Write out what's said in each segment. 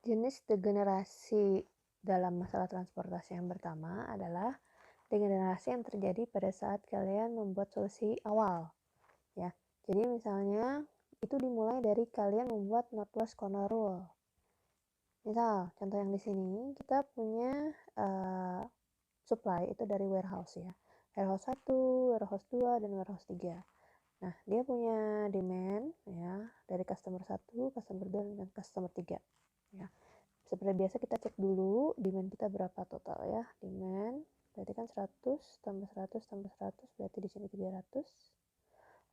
Jenis degenerasi dalam masalah transportasi yang pertama adalah degenerasi yang terjadi pada saat kalian membuat solusi awal, ya. Jadi misalnya itu dimulai dari kalian membuat Northwest Corner Rule. Misal, contoh yang di sini kita punya supply itu dari warehouse ya. Warehouse 1, warehouse 2, dan warehouse 3. Nah, dia punya demand ya dari customer 1, customer 2, dan customer 3 ya. Seperti biasa kita cek dulu demand kita berapa total ya. Demand berarti kan 100 tambah 100 tambah 100 berarti di sini 300.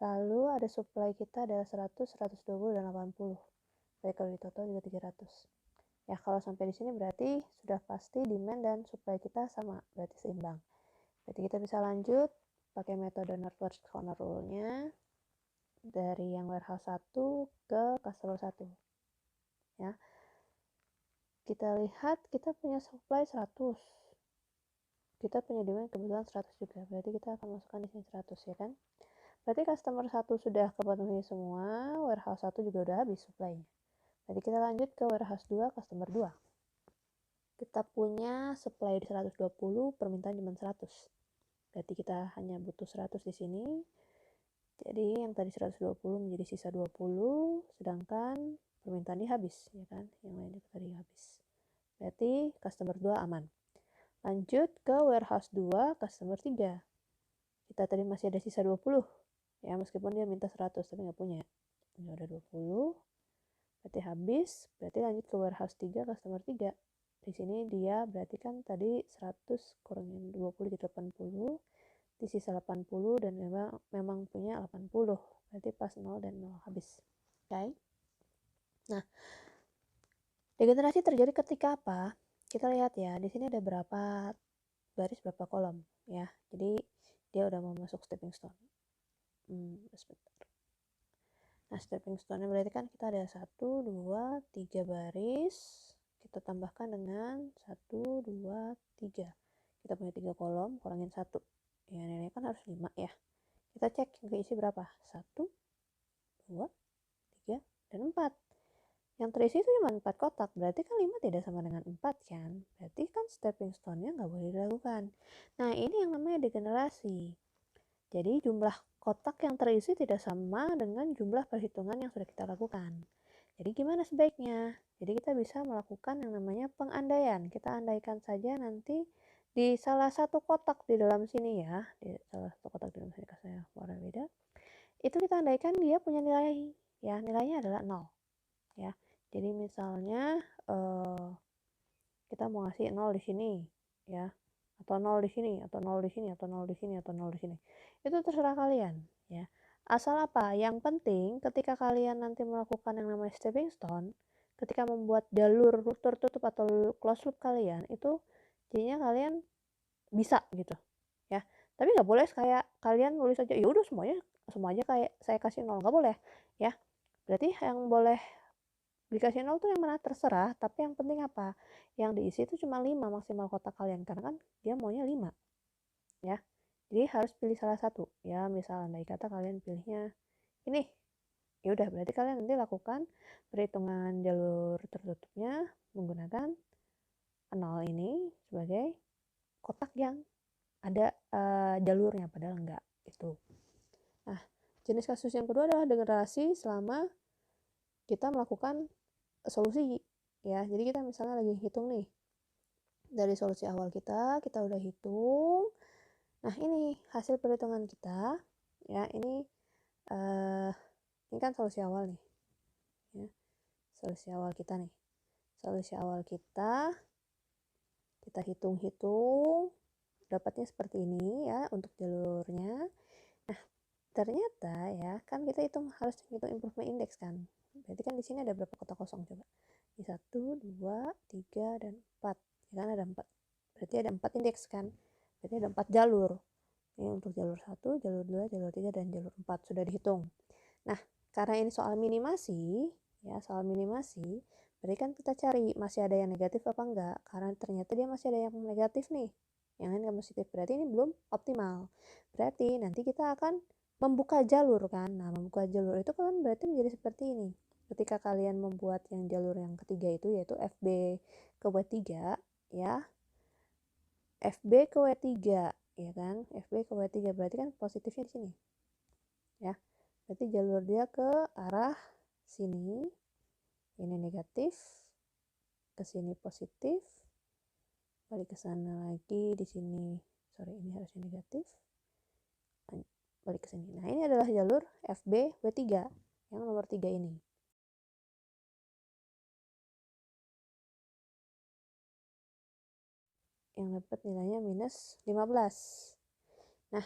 Lalu ada supply kita adalah 100, 120 dan 80. Berarti kalau di total juga 300. Ya, kalau sampai di sini berarti sudah pasti demand dan supply kita sama, berarti seimbang. Berarti kita bisa lanjut pakai metode Northwest Corner Rule-nya dari yang warehouse 1 ke customer 1. Ya. Kita lihat kita punya supply 100. Kita punya demand kebetulan 100 juga. Berarti kita akan masukkan di sini 100 ya kan. Berarti customer 1 sudah kepenuhi semua, warehouse 1 juga udah habis supply-nya. Berarti kita lanjut ke warehouse 2, customer 2. Kita punya supply di 120, permintaan cuma 100. Berarti kita hanya butuh 100 di sini. Jadi yang tadi 120 menjadi sisa 20, sedangkan permintaan ini habis ya kan. Yang lainnya tadi habis. Berarti customer 2 aman. Lanjut ke warehouse 2, customer 3. Kita tadi masih ada sisa 20. Ya, meskipun dia minta 100 tapi nggak punya. Ini udah 20. Berarti habis. Berarti lanjut ke warehouse 3, customer 3. Di sini dia berarti kan tadi 100 kurangin 20 jadi 80. Di sisa 80 dan memang punya 80. Berarti pas 0 dan 0 habis. Oke. Okay? Nah, degenerasi terjadi ketika apa? Kita lihat ya, di sini ada berapa baris berapa kolom ya. Jadi dia udah mau masuk stepping stone. Sebentar. Nah, stepping stone-nya berarti kan kita ada 1, 2, 3 baris. Kita tambahkan dengan 1, 2, 3. Kita punya 3 kolom, kurangin 1. Ya, nilainya kan harus 5 ya. Kita cek yang keisi berapa? 1, 2, 3, dan 4. Yang terisi itu cuma 4 kotak, berarti kan 5 tidak sama dengan 4 kan? Berarti kan stepping stone-nya nggak boleh dilakukan. Nah, ini yang namanya degenerasi. Jadi jumlah kotak yang terisi tidak sama dengan jumlah perhitungan yang sudah kita lakukan. Jadi gimana sebaiknya? Jadi kita bisa melakukan yang namanya pengandaian. Kita andaikan saja nanti di salah satu kotak di dalam sini ya, di salah satu kotak di dalam sini saya warna beda. Itu kita andaikan dia punya nilai ya, nilainya adalah 0 ya. Jadi misalnya kita mau ngasih 0 di sini ya, atau 0 di sini, atau 0 di sini, atau 0 di sini, atau 0 di sini. Itu terserah kalian ya. Asal apa? Yang penting ketika kalian nanti melakukan yang namanya stepping stone, ketika membuat jalur tertutup atau close loop kalian, itu jadinya kalian bisa gitu ya. Tapi nggak boleh kayak kalian nulis aja, ya udah semuanya kayak saya kasih 0, nggak boleh ya. Berarti yang boleh dikasih 0 tuh yang mana terserah, tapi yang penting apa? Yang diisi itu cuma 5 maksimal kotak kalian, karena kan dia maunya 5 ya. Jadi harus pilih salah satu ya. Misal andai kata kalian pilihnya ini, ya udah berarti kalian nanti lakukan perhitungan jalur tertutupnya menggunakan 0 ini sebagai kotak yang ada jalurnya, padahal enggak itu. Nah, jenis kasus yang kedua adalah degenerasi selama kita melakukan solusi ya. Jadi kita misalnya lagi hitung nih, dari solusi awal kita udah hitung. Nah, ini hasil perhitungan kita ya. Ini kan solusi awal nih ya. Solusi awal kita kita hitung dapatnya seperti ini ya untuk jalurnya. Nah, ternyata ya kan kita harus hitung improvement index kan. Berarti kan di sini ada berapa kotak kosong coba? Di 1, 2, 3, dan 4. Ya kan ada 4. Berarti ada 4 indeks kan. Berarti ada 4 jalur. Ini untuk jalur 1, jalur 2, jalur 3, dan jalur 4 sudah dihitung. Nah, karena ini soal minimasi, berarti kan kita cari masih ada yang negatif apa enggak. Karena ternyata dia masih ada yang negatif nih. Yang lain yang positif. Berarti ini belum optimal. Berarti nanti kita akan membuka jalur kan. Nah, membuka jalur itu kan berarti menjadi seperti ini. ketika kalian membuat yang jalur yang ketiga itu, yaitu FB ke W3 ya, FB ke W3 ya kan, FB ke W3 berarti kan positifnya di sini ya, berarti jalur dia ke arah sini, ini negatif, ke sini positif, balik ke sana lagi, di sini sorry ini harusnya negatif, balik ke sini. Nah, ini adalah jalur FB W3 yang nomor 3 ini. Yang dapat nilainya minus 15. Nah,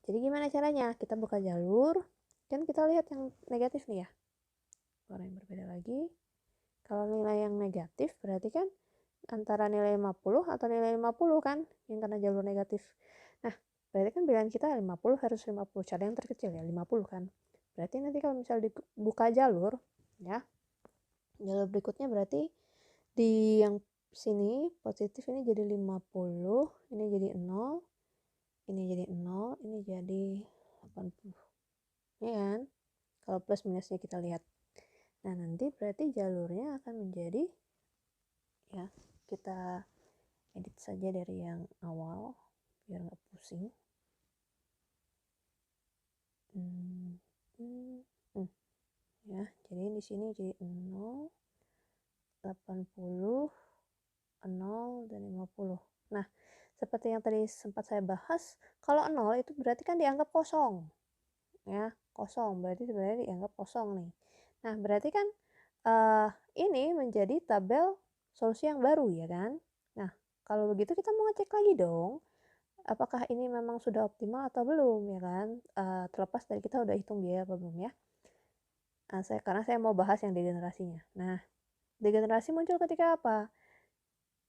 jadi gimana caranya? Kita buka jalur, kan kita lihat yang negatif nih ya. Warna yang berbeda lagi. Kalau nilai yang negatif berarti kan antara nilai 50 atau nilai 50 kan, yang karena jalur negatif. Nah, berarti kan pilihan kita 50 harus 50, cari yang terkecil ya, 50 kan. Berarti nanti kalau misalnya dibuka jalur, ya, jalur berikutnya berarti di yang sini positif ini jadi 50, ini jadi 0, ini jadi 0, ini jadi 80. Ya kan? Kalau plus minusnya kita lihat. Nah, nanti berarti jalurnya akan menjadi, ya, kita edit saja dari yang awal biar nggak pusing. Ya, jadi di sini jadi 0, 80, 0, dan 50. Nah, seperti yang tadi sempat saya bahas, kalau 0 itu berarti kan dianggap kosong. Ya, kosong. Berarti sebenarnya dianggap kosong nih. Nah, berarti kan ini menjadi tabel solusi yang baru ya kan. Nah, kalau begitu kita mau ngecek lagi dong, apakah ini memang sudah optimal atau belum ya kan. Terlepas dari kita udah hitung biaya apa belum ya. Karena saya mau bahas yang degenerasinya. Nah, degenerasi muncul ketika apa?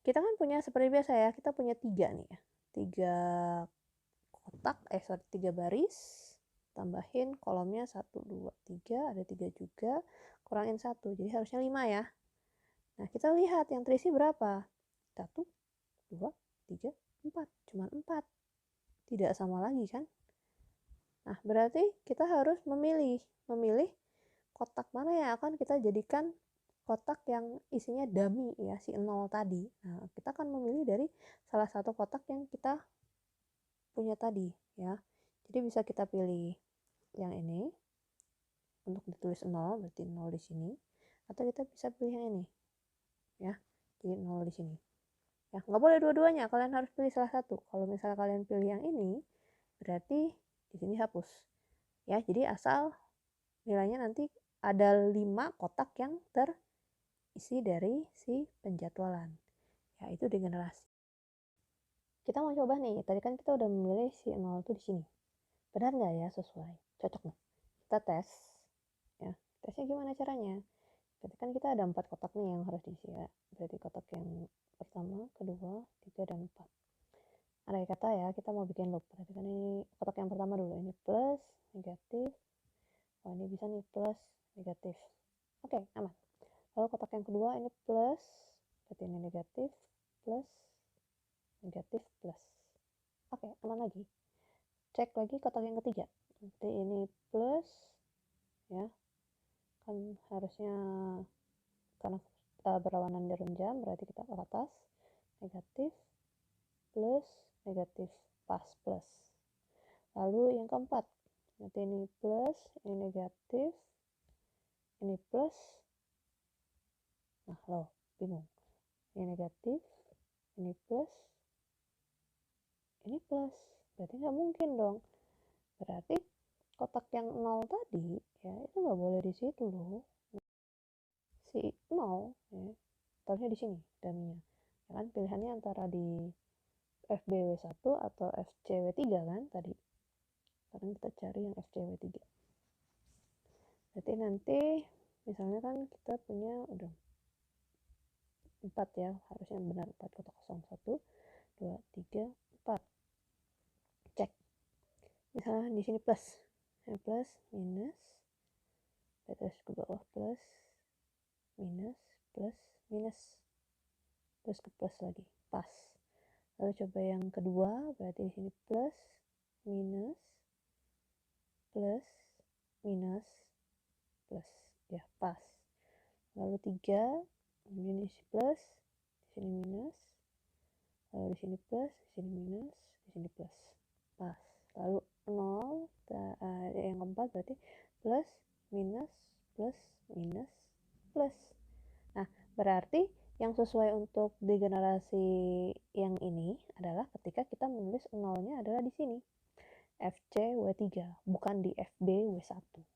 Kita kan punya seperti biasa ya, kita punya 3 nih ya. 3 kotak, 3 baris, tambahin kolomnya 1, 2, 3, ada 3 juga, kurangin 1, jadi harusnya 5 ya. Nah, kita lihat yang terisi berapa? 1, 2, 3, 4, cuma 4. Tidak sama lagi kan? Nah, berarti kita harus memilih kotak mana yang akan kita jadikan kotak yang isinya dummy ya, si 0 tadi. Nah, kita akan memilih dari salah satu kotak yang kita punya tadi ya. Jadi bisa kita pilih yang ini untuk ditulis 0, berarti 0 di sini, atau kita bisa pilih yang ini ya, jadi 0 di sini ya. Nggak boleh dua-duanya, kalian harus pilih salah satu. Kalau misalnya kalian pilih yang ini, berarti di sini hapus ya. Jadi asal nilainya nanti ada 5 kotak yang terisi dari si penjadwalan, yaitu degenerasi. Kita mau coba nih, tadi kan kita udah memilih si 0 itu di sini. Benar nggak ya, sesuai? Cocok nggak? Kita tes. Ya, tesnya gimana caranya? Berarti kan kita ada 4 kotak nih yang harus diisi ya. Berarti kotak yang pertama, kedua, 3, dan 4. Andai kata ya, kita mau bikin loop. Berarti kan ini kotak yang pertama dulu. Ini plus, negatif. Oh, ini bisa nih plus, negatif. Oke, aman. Lalu kotak yang kedua ini plus, berarti ini negatif, plus, negatif, plus. Oke, aman lagi. Cek lagi kotak yang ketiga. Berarti ini plus, ya. Kan harusnya karena berlawanan dari jam, berarti kita ke atas, negatif, plus, negatif, pas, plus. Lalu yang keempat, berarti ini plus, ini negatif, ini plus. Nah, lo bingung. Ini negatif, ini plus, ini plus. Berarti nggak mungkin dong. Berarti kotak yang 0 tadi, ya itu nggak boleh di situ loh. Si 0, ya, taruhnya di sini, daminya. Ya kan, pilihannya antara di FBW1 atau FCW3 kan tadi. Sekarang kita cari yang FCW3. Berarti nanti misalnya kan kita punya udah 4 ya, harusnya benar 4 kotak kosong. 1, 2, 3, 4. Cek. Misalnya di sini plus. Ini plus, minus. Terus ke bawah plus, minus, plus, minus. Terus ke plus lagi, pas. Lalu coba yang kedua, berarti di sini plus, minus, plus, minus, plus. ya pas. Lalu 3, kemudian isi plus, di sini minus, lalu di sini plus, di sini minus, di sini plus, pas. Lalu 0, yang keempat berarti plus, minus, plus, minus, plus. Nah, berarti yang sesuai untuk di generasi yang ini adalah ketika kita menulis 0-nya adalah di sini. FC W3, bukan di FB W1.